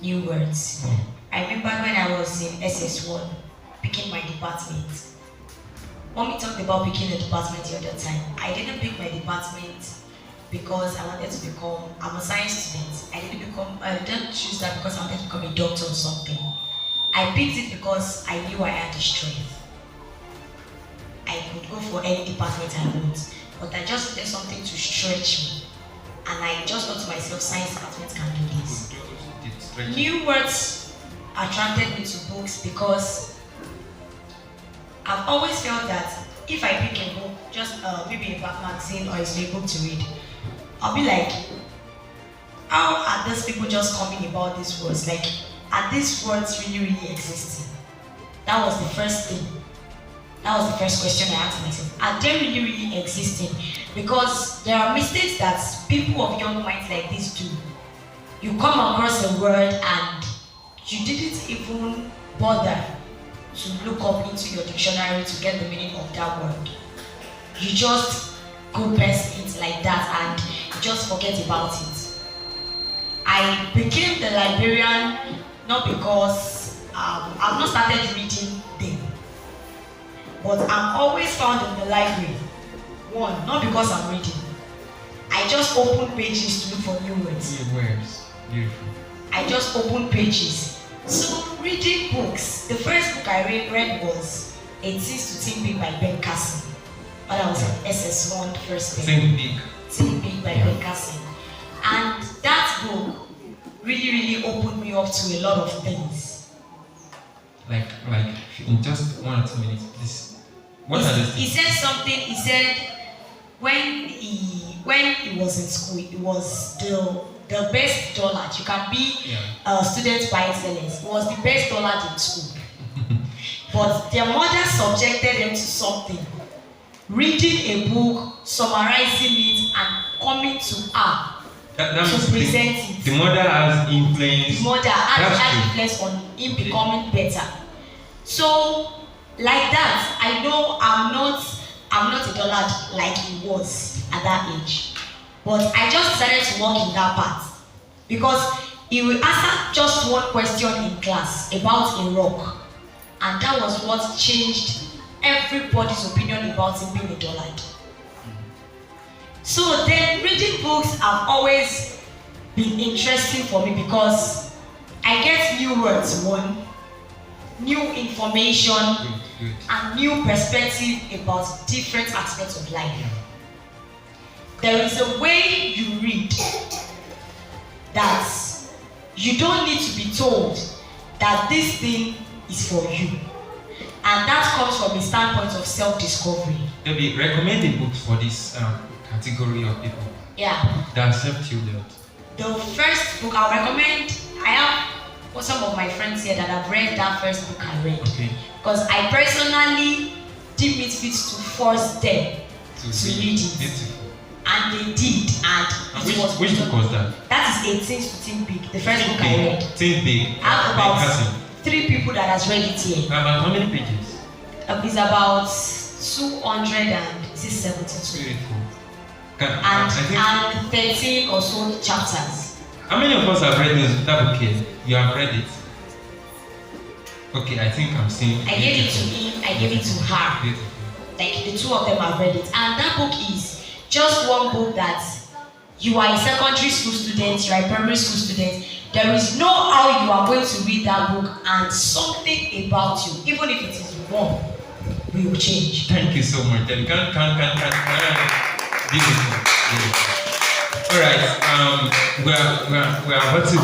new words. I remember when I was in SS1, picking my department. Mommy talked about picking a department the other time. I didn't pick my department because I wanted to become, I'm a science student. I didn't choose that because I wanted to become a doctor or something. I picked it because I knew I had the strength. I could go for any department I want, but I just wanted something to stretch me. And I just thought to myself, science department can do this. New words attracted me to books because I've always felt that if I pick a book, just maybe a magazine or a book to read, I'll be like, how are these people just coming about these words? Like, are these words really existing? That was the first thing. That was the first question I asked myself. Are they really existing? Because there are mistakes that people of young minds like this do. You come across a word and you didn't even bother to look up into your dictionary to get the meaning of that word. You just go past it like that and you just forget about it. I became the librarian not because I've not started reading then, but I'm always found in the library. One, not because I'm reading. I just open pages to look for new words. New words. Beautiful. I just open pages. So reading books, the first book I read was It Seems to Think Big by Ben Carson. When I was in SS1 first day. Think Big. Think Big by Ben Carson. And that book really opened me up to a lot of things. Like in just 1 or 2 minutes, please. What are the things? He said something, he said when he was in school, it was the best knowledge. You can be a student by excellence. It was the best knowledge in school. But their mother subjected them to something. Reading a book, summarizing it, and coming to her to present it. The mother has influence. The mother has influence on him becoming better. So, like that, I know I'm not a dullard like he was at that age. But I just decided to work in that part because he will answer just one question in class about a rock, and that was what changed everybody's opinion about him being a dullard. So then, reading books have always been interesting for me because I get new words, one, new information, and new perspective about different aspects of life. There is a way you read that you don't need to be told that this thing is for you. And that comes from a standpoint of self-discovery. Debbie, recommend a book for this category of people. Yeah. That accept you lot. The first book I recommend, I have some of my friends here that have read that first book I read. Okay. Because I personally deem it fit to force them to read it. Beautiful. And they did, and which book was that? That is 18 to Think Big, the first book I read. Think Big. I have about 3 people that has read it here. About how many pages? It's about 272. Beautiful. And 13 or so chapters. How many of us have read that book here? You have read it? Okay, I think I'm seeing. I gave it to him, I gave it to her. Beautiful. Like the two of them have read it. And that book is just one book that you are a secondary school student, you are a primary school student. There is no how you are going to read that book and something about you, even if it is wrong, will change. Thank you so much. Beautiful. All right. We are about to.